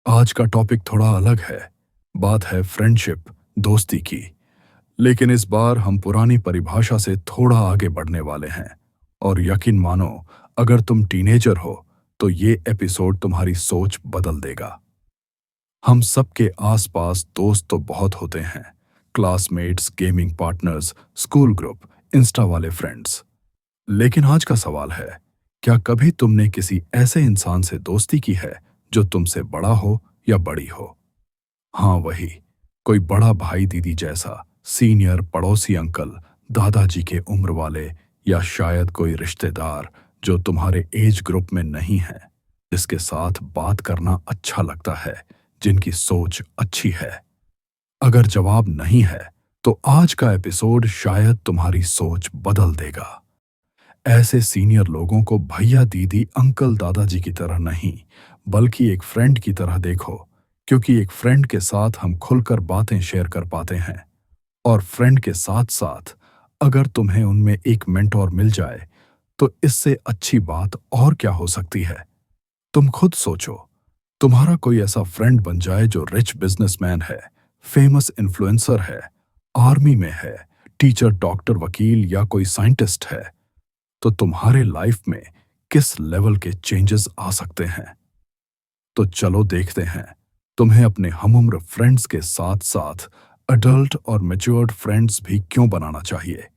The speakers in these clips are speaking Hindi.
आज का टॉपिक थोड़ा अलग है। बात है फ्रेंडशिप, दोस्ती की। लेकिन इस बार हम पुरानी परिभाषा से थोड़ा आगे बढ़ने वाले हैं। और यकीन मानो, अगर तुम टीनेजर हो तो ये एपिसोड तुम्हारी सोच बदल देगा। हम सबके आसपास दोस्त तो बहुत होते हैं। Classmates, gaming partners, school group, Insta वाले फ्रेंड्स। लेकिन आज का सवाल है, क्या कभी तुमने किसी ऐसे इंसान से दोस्ती की है जो तुमसे बड़ा हो या बड़ी हो? हाँ, वही। कोई बड़ा भाई दीदी जैसा, सीनियर, पड़ोसी अंकल, दादाजी के उम्र वाले, या शायद कोई रिश्तेदार जो तुम्हारे एज ग्रुप में नहीं है, जिसके साथ बात करना अच्छा लगता है, जिनकी सोच अच्छी है। अगर जवाब नहीं है तो आज का एपिसोड शायद तुम्हारी सोच बदल देगा। ऐसे सीनियर लोगों को भैया दीदी अंकल दादाजी की तरह नहीं, बल्कि एक फ्रेंड की तरह देखो। क्योंकि एक फ्रेंड के साथ हम खुलकर बातें शेयर कर पाते हैं। और फ्रेंड के साथ साथ अगर तुम्हें उनमें एक मेंटोर मिल जाए तो इससे अच्छी बात और क्या हो सकती है। तुम खुद सोचो, तुम्हारा कोई ऐसा फ्रेंड बन जाए जो रिच बिजनेसमैन है, फेमस इन्फ्लुएंसर है, आर्मी में है, टीचर, डॉक्टर, वकील या कोई साइंटिस्ट है, तो तुम्हारे लाइफ में किस लेवल के चेंजेस आ सकते हैं। तो चलो देखते हैं, तुम्हें अपने हमउम्र फ्रेंड्स के साथ साथ अडल्ट और मैच्योर्ड फ्रेंड्स भी क्यों बनाना चाहिए।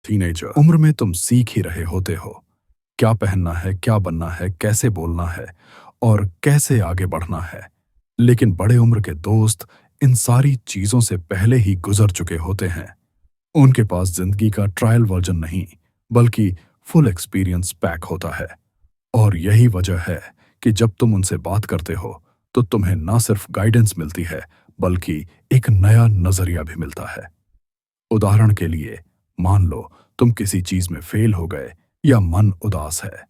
टीनेजर उम्र में तुम सीख ही रहे होते हो, क्या पहनना है, क्या बनना है, कैसे बोलना है और कैसे आगे बढ़ना है। लेकिन बड़े उम्र के दोस्त इन सारी चीजों से पहले ही गुजर चुके होते हैं। उनके पास जिंदगी का ट्रायल वर्जन नहीं, बल्कि फुल एक्सपीरियंस पैक होता है। और यही वजह है कि जब तुम उनसे बात करते हो तो तुम्हें ना सिर्फ गाइडेंस मिलती है, बल्कि एक नया नजरिया भी मिलता है। उदाहरण के लिए, मान लो तुम किसी चीज में फेल हो गए या मन उदास है।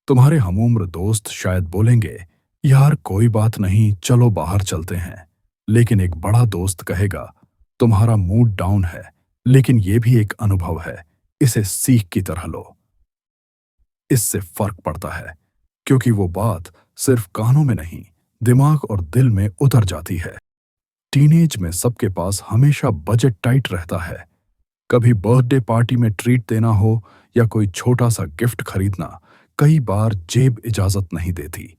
तुम्हारे हमउम्र दोस्त शायद बोलेंगे, यार कोई बात नहीं, चलो बाहर चलते हैं। लेकिन एक बड़ा दोस्त कहेगा, तुम्हारा मूड डाउन है, लेकिन यह भी एक अनुभव है, इसे सीख की तरह लो। इससे फर्क पड़ता है, क्योंकि वो बात सिर्फ कानों में नहीं, दिमाग और दिल में उतर जाती है। टीनेज में सबके पास हमेशा बजट टाइट रहता है। कभी बर्थडे पार्टी में ट्रीट देना हो या कोई छोटा सा गिफ्ट खरीदना, कई बार जेब इजाजत नहीं देती।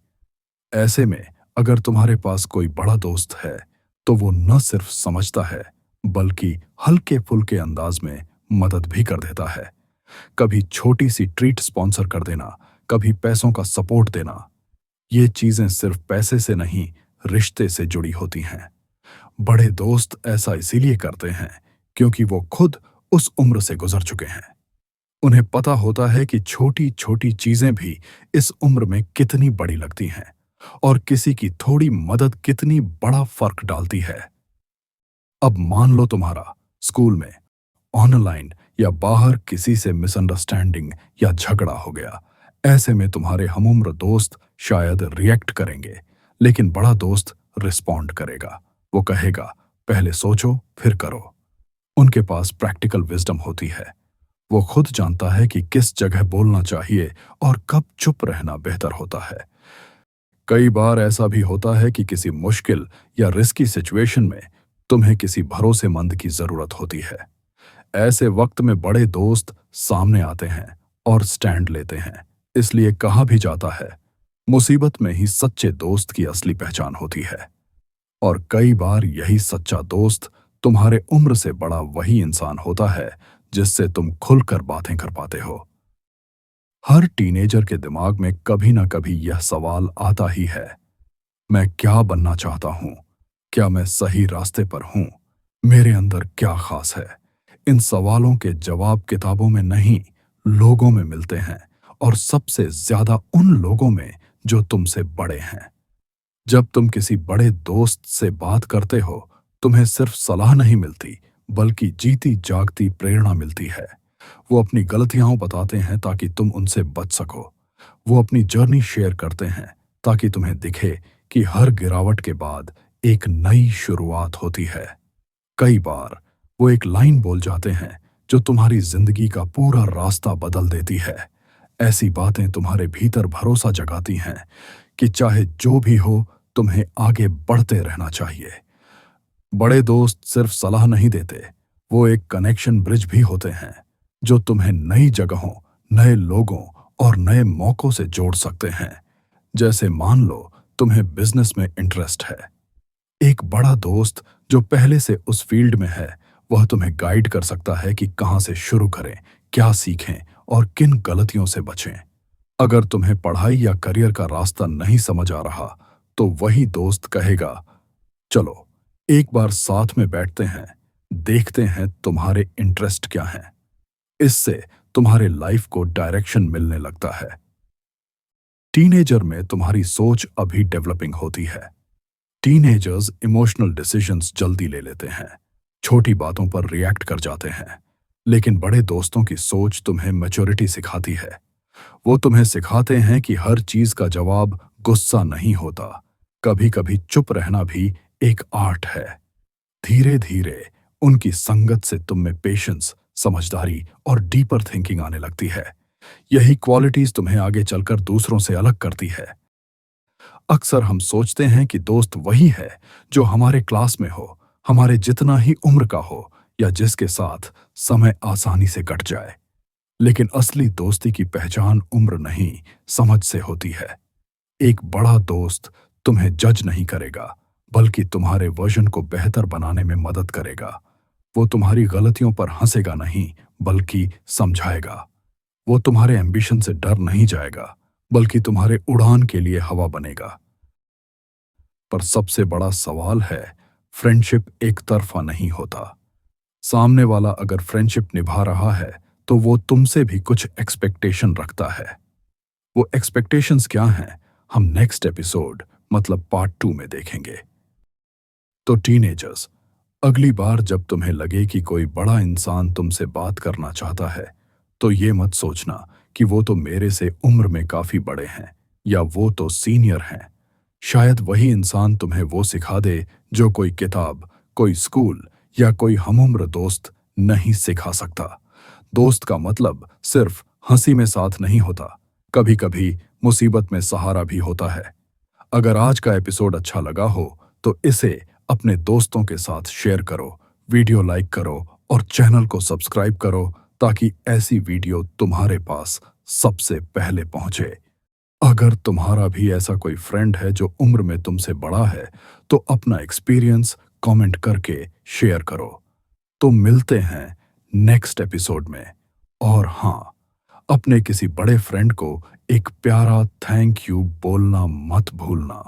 ऐसे में अगर तुम्हारे पास कोई बड़ा दोस्त है तो वो न सिर्फ समझता है, बल्कि हल्के फुल्के अंदाज में मदद भी कर देता है। कभी छोटी सी ट्रीट स्पॉन्सर कर देना, कभी पैसों का सपोर्ट देना। ये चीजें सिर्फ पैसे से नहीं, रिश्ते से जुड़ी होती हैं। बड़े दोस्त ऐसा इसीलिए करते हैं क्योंकि वो खुद उस उम्र से गुजर चुके हैं। उन्हें पता होता है कि छोटी छोटी चीजें भी इस उम्र में कितनी बड़ी लगती हैं और किसी की थोड़ी मदद कितनी बड़ा फर्क डालती है। अब मान लो तुम्हारा स्कूल में, ऑनलाइन या बाहर किसी से मिसअंडरस्टैंडिंग या झगड़ा हो गया। ऐसे में तुम्हारे हमउम्र दोस्त शायद रिएक्ट करेंगे, लेकिन बड़ा दोस्त रिस्पॉन्ड करेगा। वो कहेगा, पहले सोचो फिर करो। उनके पास प्रैक्टिकल विजडम होती है। वो खुद जानता है कि किस जगह बोलना चाहिए और कब चुप रहना बेहतर होता है। कई बार ऐसा भी होता है कि किसी मुश्किल या रिस्की सिचुएशन में तुम्हें किसी भरोसेमंद की जरूरत होती है। ऐसे वक्त में बड़े दोस्त सामने आते हैं और स्टैंड लेते हैं। इसलिए कहा भी जाता है, मुसीबत में ही सच्चे दोस्त की असली पहचान होती है। और कई बार यही सच्चा दोस्त तुम्हारे उम्र से बड़ा वही इंसान होता है जिससे तुम खुलकर बातें कर पाते हो। हर टीनेजर के दिमाग में कभी ना कभी यह सवाल आता ही है, मैं क्या बनना चाहता हूं? क्या मैं सही रास्ते पर हूं? मेरे अंदर क्या खास है? इन सवालों के जवाब किताबों में नहीं, लोगों में मिलते हैं, और सबसे ज्यादा उन लोगों में जो तुमसे बड़े हैं। जब तुम किसी बड़े दोस्त से बात करते हो, तुम्हें सिर्फ सलाह नहीं मिलती, बल्कि जीती जागती प्रेरणा मिलती है। वो अपनी गलतियां बताते हैं ताकि तुम उनसे बच सको। वो अपनी जर्नी शेयर करते हैं ताकि तुम्हें दिखे कि हर गिरावट के बाद एक नई शुरुआत होती है। कई बार वो एक लाइन बोल जाते हैं जो तुम्हारी जिंदगी का पूरा रास्ता बदल देती है। ऐसी बातें तुम्हारे भीतर भरोसा जगाती हैं कि चाहे जो भी हो, तुम्हें आगे बढ़ते रहना चाहिए। बड़े दोस्त सिर्फ सलाह नहीं देते, वो एक कनेक्शन ब्रिज भी होते हैं जो तुम्हें नई जगहों, नए लोगों और नए मौकों से जोड़ सकते हैं। जैसे मान लो तुम्हें बिजनेस में इंटरेस्ट है, एक बड़ा दोस्त जो पहले से उस फील्ड में है वह तुम्हें गाइड कर सकता है कि कहां से शुरू करें, क्या सीखें और किन गलतियों से बचें। अगर तुम्हें पढ़ाई या करियर का रास्ता नहीं समझ आ रहा तो वही दोस्त कहेगा, चलो एक बार साथ में बैठते हैं, देखते हैं तुम्हारे इंटरेस्ट क्या हैं। इससे तुम्हारे लाइफ को डायरेक्शन मिलने लगता है। टीनेजर में तुम्हारी सोच अभी डेवलपिंग होती है। टीनेजर्स इमोशनल डिसीजंस जल्दी ले लेते हैं, छोटी बातों पर रिएक्ट कर जाते हैं। लेकिन बड़े दोस्तों की सोच तुम्हें मैच्योरिटी सिखाती है। वो तुम्हें सिखाते हैं कि हर चीज का जवाब गुस्सा नहीं होता, कभी कभी चुप रहना भी एक आर्ट है। धीरे धीरे उनकी संगत से तुम में पेशेंस, समझदारी और डीपर थिंकिंग आने लगती है। यही क्वालिटीज तुम्हें आगे चलकर दूसरों से अलग करती है। अक्सर हम सोचते हैं कि दोस्त वही है जो हमारे क्लास में हो, हमारे जितना ही उम्र का हो या जिसके साथ समय आसानी से कट जाए। लेकिन असली दोस्ती की पहचान उम्र नहीं, समझ से होती है। एक बड़ा दोस्त तुम्हें जज नहीं करेगा, बल्कि तुम्हारे वर्जन को बेहतर बनाने में मदद करेगा। वो तुम्हारी गलतियों पर हंसेगा नहीं, बल्कि समझाएगा। वो तुम्हारे एम्बिशन से डर नहीं जाएगा, बल्कि तुम्हारे उड़ान के लिए हवा बनेगा। पर सबसे बड़ा सवाल है, फ्रेंडशिप एक तरफा नहीं होता। सामने वाला अगर फ्रेंडशिप निभा रहा है तो वो तुमसे भी कुछ एक्सपेक्टेशन रखता है। वो एक्सपेक्टेशंस क्या हैं, हम नेक्स्ट एपिसोड मतलब पार्ट 2 में देखेंगे। तो टीनेजर्स, अगली बार जब तुम्हें लगे कि कोई बड़ा इंसान तुमसे बात करना चाहता है तो ये मत सोचना कि वो तो मेरे से उम्र में काफी बड़े हैं या वो तो सीनियर हैं। शायद वही इंसान तुम्हें वो सिखा दे जो कोई किताब, कोई स्कूल या कोई हमउम्र दोस्त नहीं सिखा सकता। दोस्त का मतलब सिर्फ हंसी में साथ नहीं होता, कभी कभी मुसीबत में सहारा भी होता है। अगर आज का एपिसोड अच्छा लगा हो तो इसे अपने दोस्तों के साथ शेयर करो, वीडियो लाइक करो और चैनल को सब्सक्राइब करो ताकि ऐसी वीडियो तुम्हारे पास सबसे पहले पहुंचे। अगर तुम्हारा भी ऐसा कोई फ्रेंड है जो उम्र में तुमसे बड़ा है तो अपना एक्सपीरियंस कमेंट करके शेयर करो। तो मिलते हैं नेक्स्ट एपिसोड में। और हाँ, अपने किसी बड़े फ्रेंड को एक प्यारा थैंक यू बोलना मत भूलना।